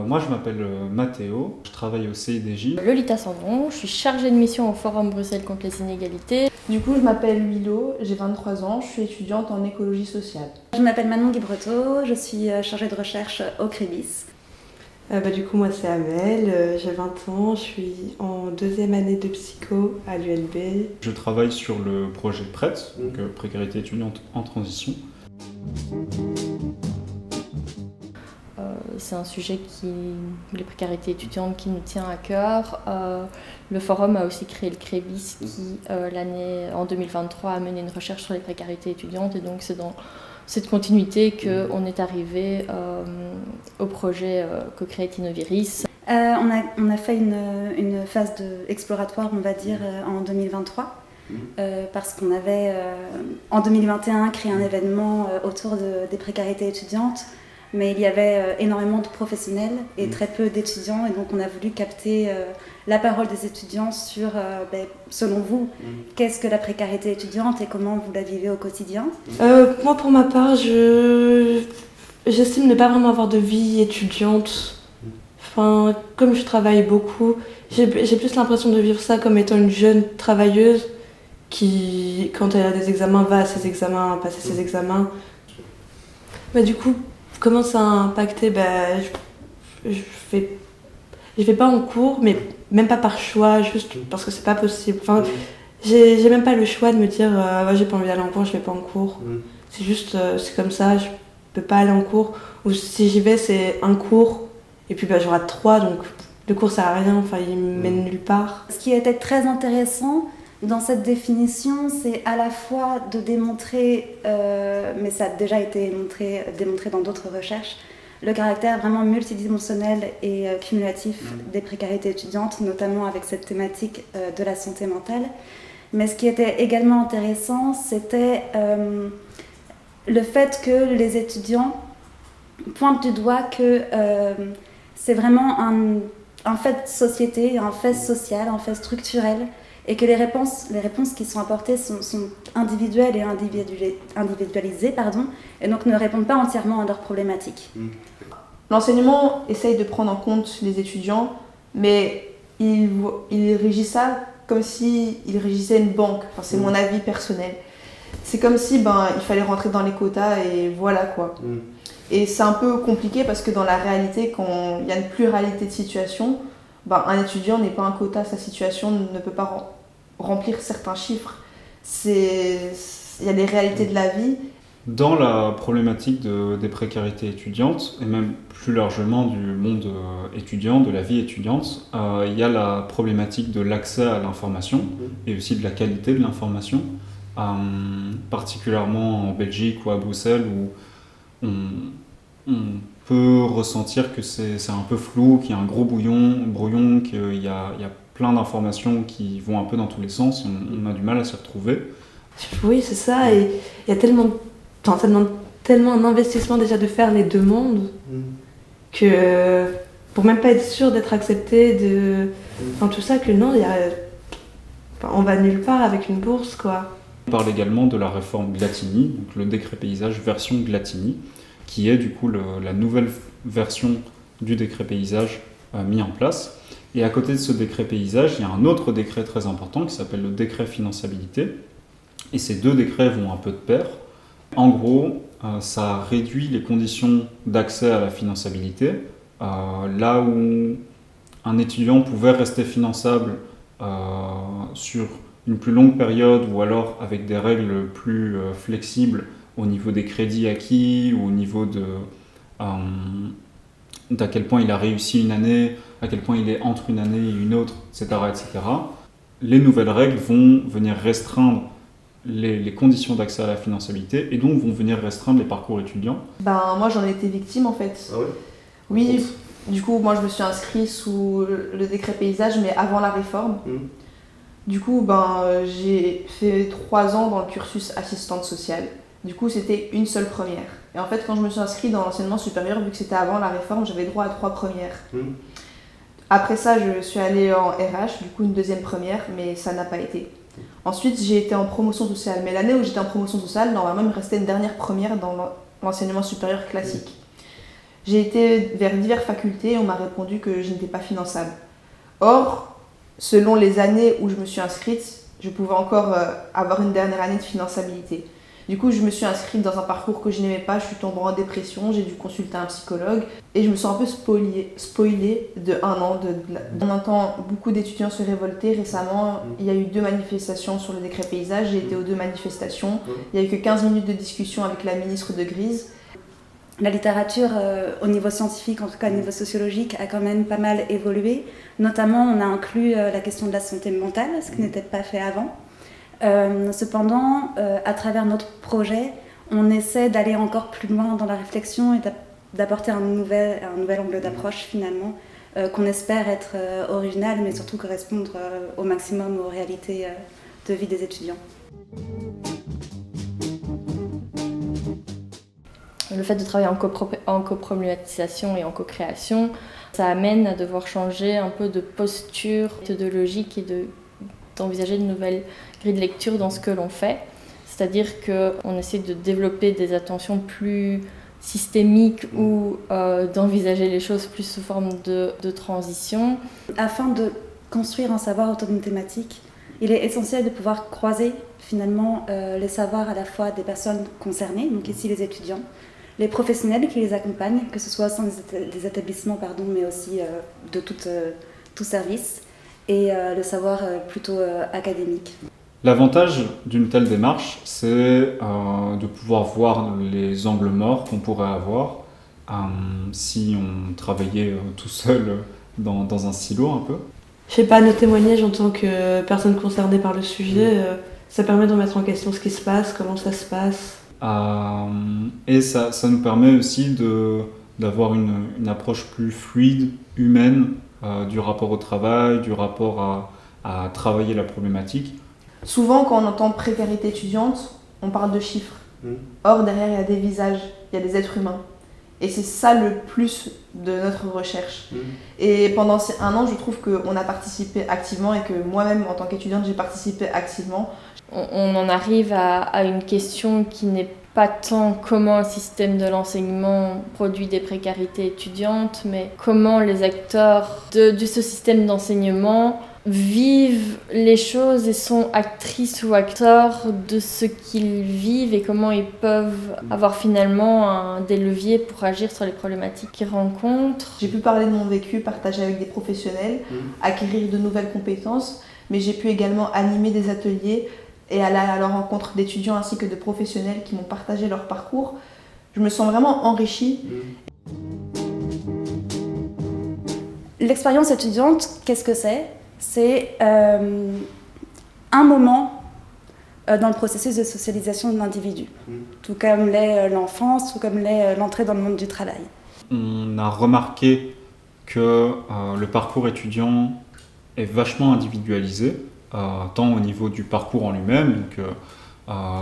Moi je m'appelle Mathéo, je travaille au CIDJ. Lolita Sandron, je suis chargée de mission au Forum Bruxelles contre les inégalités. Du coup, je m'appelle Milo, j'ai 23 ans, je suis étudiante en écologie sociale. Je m'appelle Manon Guibretot, je suis chargée de recherche au CREBIS. Du coup, moi c'est Amel, j'ai 20 ans, je suis en deuxième année de psycho à l'ULB. Je travaille sur le projet PRET, donc précarité étudiante en transition. C'est un sujet les précarités étudiantes qui nous tient à cœur. Le forum a aussi créé le CREBIS qui, en 2023, a mené une recherche sur les précarités étudiantes. Et donc c'est dans cette continuité qu'on est arrivé au projet Co-Create Innoviris. On a fait une phase exploratoire, on va dire, en 2023. Parce qu'on avait, en 2021, créé un événement autour des précarités étudiantes. Mais il y avait énormément de professionnels et très peu d'étudiants. Et donc on a voulu capter la parole des étudiants sur, selon vous, qu'est-ce que la précarité étudiante et comment vous la vivez au quotidien ? Moi, pour ma part, j'estime ne pas vraiment avoir de vie étudiante. Enfin, comme je travaille beaucoup, j'ai plus l'impression de vivre ça comme étant une jeune travailleuse qui, quand elle a des examens, va à ses examens, passer ses examens. Du coup, comment ça a impacté ? Je vais pas en cours, mais même pas par choix, juste parce que c'est pas possible. Enfin, j'ai même pas le choix de me dire j'ai pas envie d'aller en cours, je vais pas en cours. C'est juste, c'est comme ça, je peux pas aller en cours. Ou si j'y vais, c'est un cours, et puis je rate 3, donc le cours sert à rien, enfin il mène nulle part. Ce qui était très intéressant dans cette définition, c'est à la fois de démontrer, mais ça a déjà été démontré dans d'autres recherches, le caractère vraiment multidimensionnel et cumulatif des précarités étudiantes, notamment avec cette thématique de la santé mentale. Mais ce qui était également intéressant, c'était le fait que les étudiants pointent du doigt que c'est vraiment un fait de société, un fait social, un fait structurel, et que les réponses qui sont apportées sont individuelles et individualisées, et donc ne répondent pas entièrement à leurs problématiques. L'enseignement essaye de prendre en compte les étudiants, mais il régit ça comme s'il régissait une banque. Enfin, c'est mon avis personnel. C'est comme si il fallait rentrer dans les quotas et voilà quoi. Et c'est un peu compliqué parce que dans la réalité, quand il y a une pluralité de situations, un étudiant n'est pas un quota, sa situation ne peut pas remplir certains chiffres. Il y a des réalités de la vie. Dans la problématique des précarités étudiantes, et même plus largement du monde étudiant, de la vie étudiante, il y a la problématique de l'accès à l'information et aussi de la qualité de l'information, particulièrement en Belgique ou à Bruxelles où on peut ressentir que c'est un peu flou, qu'il y a un gros brouillon, qu'il y a plein d'informations qui vont un peu dans tous les sens et on a du mal à s'y retrouver. Oui, c'est ça, et il y a tellement un investissement déjà de faire les demandes que pour même pas être sûr d'être accepté, tout ça, que non, on va nulle part avec une bourse, quoi. On parle également de la réforme Glatini, donc le décret paysage version Glatini, qui est du coup la nouvelle version du décret paysage mis en place. Et à côté de ce décret paysage, il y a un autre décret très important qui s'appelle le décret finançabilité. Et ces deux décrets vont un peu de pair. En gros, ça réduit les conditions d'accès à la finançabilité. Là où un étudiant pouvait rester finançable sur une plus longue période ou alors avec des règles plus flexibles au niveau des crédits acquis ou au niveau d'à quel point il a réussi une année, à quel point il est entre une année et une autre, etc. etc. Les nouvelles règles vont venir restreindre les conditions d'accès à la finançabilité et donc vont venir restreindre les parcours étudiants. Moi j'en ai été victime en fait. Ah ouais ? Oui, du coup moi je me suis inscrite sous le décret paysage mais avant la réforme. Du coup j'ai fait 3 ans dans le cursus assistante sociale. Du coup c'était une seule première. Et en fait quand je me suis inscrite dans l'enseignement supérieur, vu que c'était avant la réforme, j'avais droit à 3 premières. Après ça je suis allée en RH, du coup une deuxième première, mais ça n'a pas été. Ensuite, j'ai été en promotion sociale. Mais l'année où j'étais en promotion sociale, normalement, il me restait une dernière première l'enseignement supérieur classique. J'ai été vers diverses facultés et on m'a répondu que je n'étais pas finançable. Or, selon les années où je me suis inscrite, je pouvais encore avoir une dernière année de finançabilité. Du coup, je me suis inscrite dans un parcours que je n'aimais pas, je suis tombée en dépression, j'ai dû consulter un psychologue et je me sens un peu spoilée de 1 an. On entend beaucoup d'étudiants se révolter. Récemment, il y a eu 2 manifestations sur le décret paysage, j'ai été aux 2 manifestations. Il n'y a eu que 15 minutes de discussion avec la ministre de Grise. La littérature, au niveau scientifique, en tout cas au niveau sociologique, a quand même pas mal évolué. Notamment, on a inclus la question de la santé mentale, ce qui n'était pas fait avant. Cependant, à travers notre projet, on essaie d'aller encore plus loin dans la réflexion et d'apporter un nouvel angle d'approche finalement, qu'on espère être original, mais surtout correspondre au maximum aux réalités de vie des étudiants. Le fait de travailler en coproblématisation et en co-création, ça amène à devoir changer un peu de posture méthodologique et d'envisager de nouvelles grilles de lecture dans ce que l'on fait. C'est-à-dire qu'on essaie de développer des attentions plus systémiques ou d'envisager les choses plus sous forme de transition. Afin de construire un savoir autour d'une thématique, il est essentiel de pouvoir croiser finalement les savoirs à la fois des personnes concernées, donc ici les étudiants, les professionnels qui les accompagnent, que ce soit au sein des établissements, mais aussi de tout service, et le savoir plutôt académique. L'avantage d'une telle démarche, c'est de pouvoir voir les angles morts qu'on pourrait avoir si on travaillait tout seul dans un silo un peu. Je sais pas, nos témoignages en tant que personne concernée par le sujet, ça permet de remettre en question ce qui se passe, comment ça se passe. Et ça nous permet aussi d'avoir une approche plus fluide, humaine, du rapport au travail, du rapport à travailler la problématique. Souvent, quand on entend précarité étudiante, on parle de chiffres. Or, derrière, il y a des visages, il y a des êtres humains. Et c'est ça le plus de notre recherche. Et pendant ces 1 an, je trouve qu'on a participé activement et que moi-même, en tant qu'étudiante, j'ai participé activement. On en arrive à une question qui n'est pas tant comment un système de l'enseignement produit des précarités étudiantes, mais comment les acteurs de ce système d'enseignement vivent les choses et sont actrices ou acteurs de ce qu'ils vivent et comment ils peuvent avoir finalement des leviers pour agir sur les problématiques qu'ils rencontrent. J'ai pu parler de mon vécu, partager avec des professionnels, acquérir de nouvelles compétences, mais j'ai pu également animer des ateliers et aller à la rencontre d'étudiants ainsi que de professionnels qui m'ont partagé leur parcours. Je me sens vraiment enrichie. L'expérience étudiante, qu'est-ce que c'est ? C'est un moment dans le processus de socialisation de l'individu, tout comme l'est l'enfance, tout comme l'est l'entrée dans le monde du travail. On a remarqué que le parcours étudiant est vachement individualisé, tant au niveau du parcours en lui-même, donc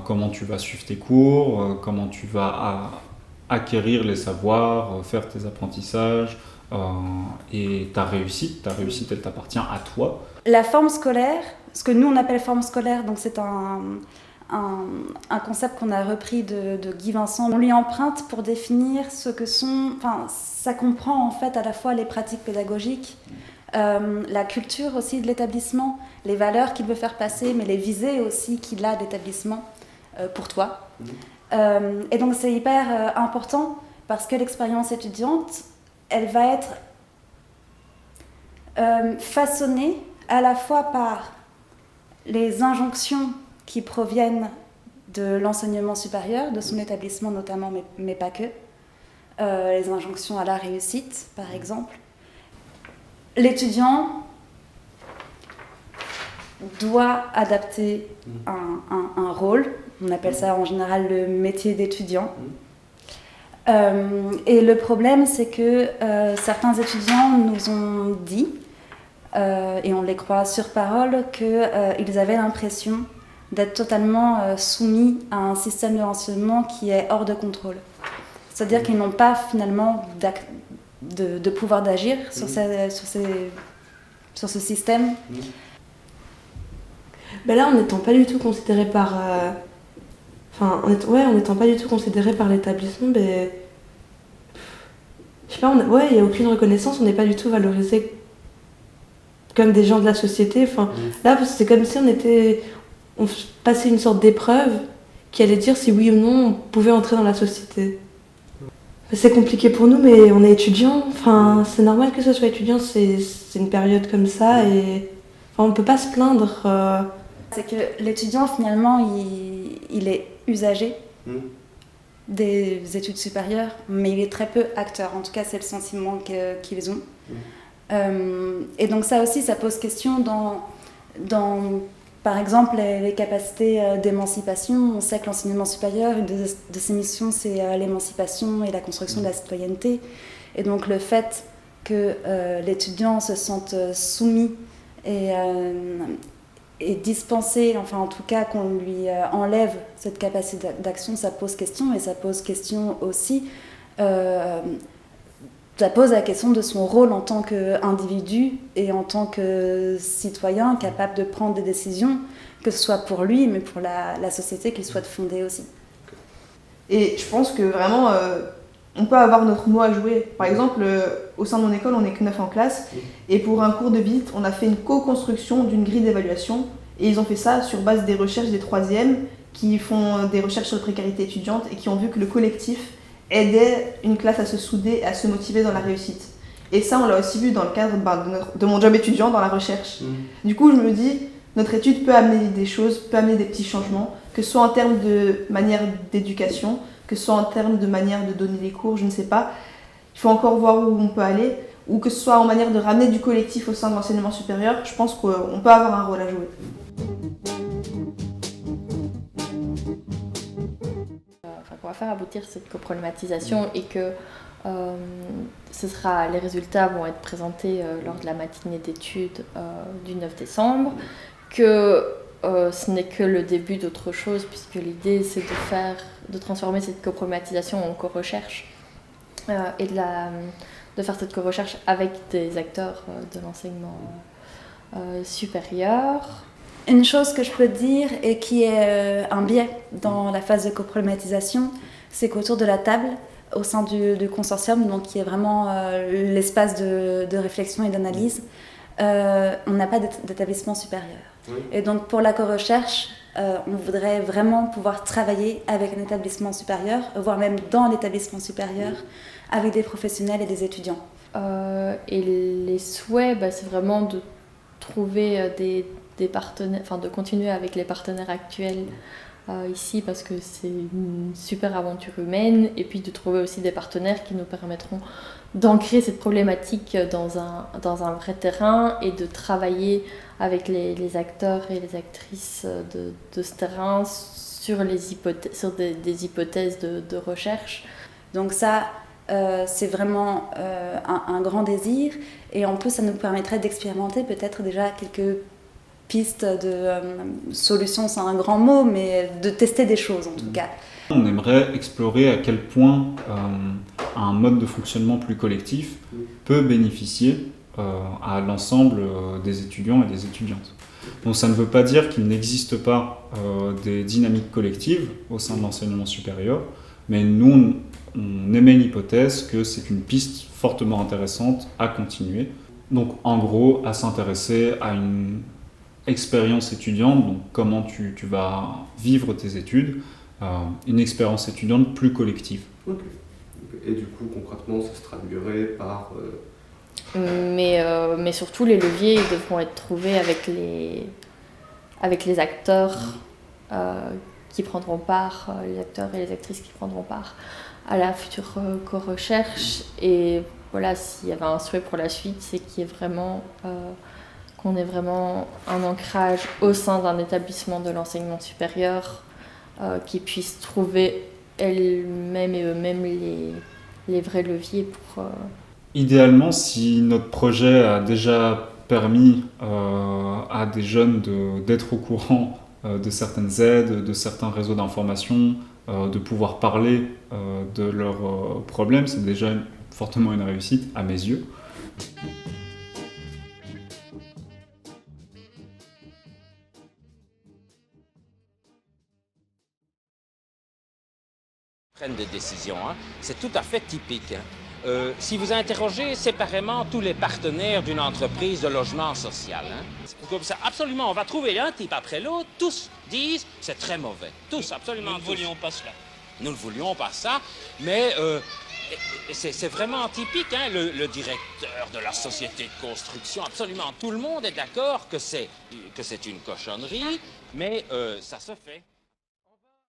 comment tu vas suivre tes cours, comment tu vas acquérir les savoirs, faire tes apprentissages, et ta réussite, elle t'appartient à toi. La forme scolaire, ce que nous on appelle forme scolaire, donc c'est un concept qu'on a repris de Guy Vincent. On lui emprunte pour définir ce que sont, ça comprend en fait à la fois les pratiques pédagogiques, la culture aussi de l'établissement, les valeurs qu'il veut faire passer, mais les visées aussi qu'il a d'établissement pour toi. Et donc c'est hyper important parce que l'expérience étudiante, elle va être façonnée à la fois par les injonctions qui proviennent de l'enseignement supérieur, de son établissement notamment, mais pas que. Les injonctions à la réussite, par exemple. L'étudiant doit adapter un rôle, on appelle ça en général le métier d'étudiant. Et le problème, c'est que certains étudiants nous ont dit, et on les croit sur parole, qu'ils avaient l'impression d'être totalement soumis à un système de renseignement qui est hors de contrôle. C'est-à-dire qu'ils n'ont pas finalement de pouvoir d'agir sur ce système. Ben là, en n'étant pas du tout considéré Enfin, en n'étant pas du tout considéré par l'établissement, ben, je sais pas, il n'y a aucune reconnaissance, on n'est pas du tout valorisé comme des gens de la société. Enfin, là, c'est comme si on passait une sorte d'épreuve qui allait dire si oui ou non on pouvait entrer dans la société. C'est compliqué pour nous, mais on est étudiants. Enfin, c'est normal que ce soit étudiant, c'est une période comme ça et enfin, on peut pas se plaindre. C'est que l'étudiant, finalement, il est usager des études supérieures, mais il est très peu acteur. En tout cas, c'est le sentiment qu'ils ont. Et donc ça aussi, ça pose question dans par exemple, les capacités d'émancipation. On sait que l'enseignement supérieur, une de ses missions, c'est l'émancipation et la construction de la citoyenneté. Et donc le fait que l'étudiant se sente soumis et dispensé, enfin en tout cas qu'on lui enlève cette capacité d'action, ça pose question. Et ça pose question aussi, ça pose la question de son rôle en tant qu'individu et en tant que citoyen capable de prendre des décisions, que ce soit pour lui, mais pour la société qu'il souhaite fonder aussi. Et je pense que vraiment, on peut avoir notre mot à jouer. Par exemple, au sein de mon école, on n'est que 9 en classe, et pour un cours de visite, on a fait une co-construction d'une grille d'évaluation, et ils ont fait ça sur base des recherches des 3e qui font des recherches sur la précarité étudiante et qui ont vu que le collectif aidait une classe à se souder et à se motiver dans la réussite. Et ça, on l'a aussi vu dans le cadre de mon job étudiant dans la recherche. Du coup, je me dis, notre étude peut amener des choses, peut amener des petits changements, que ce soit en termes de manière d'éducation, que ce soit en termes de manière de donner les cours, je ne sais pas. Il faut encore voir où on peut aller, ou que ce soit en manière de ramener du collectif au sein de l'enseignement supérieur. Je pense qu'on peut avoir un rôle à jouer. Qu'on va faire aboutir cette coproblématisation et que les résultats vont être présentés lors de la matinée d'études du 9 décembre, que ce n'est que le début d'autre chose, puisque l'idée c'est de transformer cette coproblématisation en co-recherche et de faire cette co-recherche avec des acteurs de l'enseignement supérieur. Une chose que je peux dire et qui est un biais dans la phase de coproblématisation, c'est qu'autour de la table, au sein du consortium, donc qui est vraiment l'espace de réflexion et d'analyse, on n'a pas d'établissement supérieur. Oui. Et donc pour la co-recherche, on voudrait vraiment pouvoir travailler avec un établissement supérieur, voire même dans l'établissement supérieur, avec des professionnels et des étudiants. Et les souhaits, c'est vraiment de trouver des partenaires, enfin de continuer avec les partenaires actuels ici parce que c'est une super aventure humaine, et puis de trouver aussi des partenaires qui nous permettront d'ancrer cette problématique dans un vrai terrain et de travailler avec les acteurs et les actrices de ce terrain sur des hypothèses de recherche. Donc ça, c'est vraiment un grand désir, et en plus ça nous permettrait d'expérimenter peut-être déjà quelques pistes de solutions, c'est un grand mot, mais de tester des choses en tout cas. On aimerait explorer à quel point un mode de fonctionnement plus collectif peut bénéficier à l'ensemble des étudiants et des étudiantes. Donc ça ne veut pas dire qu'il n'existe pas des dynamiques collectives au sein de l'enseignement supérieur, mais nous, on émet une hypothèse que c'est une piste fortement intéressante à continuer. Donc en gros, à s'intéresser à une expérience étudiante, donc comment tu vas vivre tes études, une expérience étudiante plus collective. Okay. Et du coup, concrètement, ça se traduirait par... Mais surtout, les leviers devront être trouvés avec les acteurs qui prendront part, les acteurs et les actrices qui prendront part à la future co-recherche. Et voilà, s'il y avait un souhait pour la suite, c'est qu'on ait vraiment un ancrage au sein d'un établissement de l'enseignement supérieur qui puisse trouver elles-mêmes et eux-mêmes les vrais leviers pour... Idéalement, si notre projet a déjà permis à des jeunes d'être au courant de certaines aides, de certains réseaux d'information, de pouvoir parler de leurs problèmes, c'est déjà fortement une réussite à mes yeux. Prennent des décisions, hein. C'est tout à fait typique. Hein. Si vous interrogez séparément tous les partenaires d'une entreprise de logement social, hein, c'est comme ça, absolument, on va trouver un type après l'autre, tous disent c'est très mauvais, tous, absolument tous. Nous ne voulions pas cela. Nous ne voulions pas ça, mais c'est vraiment typique, hein, le directeur de la société de construction, absolument tout le monde est d'accord que c'est une cochonnerie, mais ça se fait.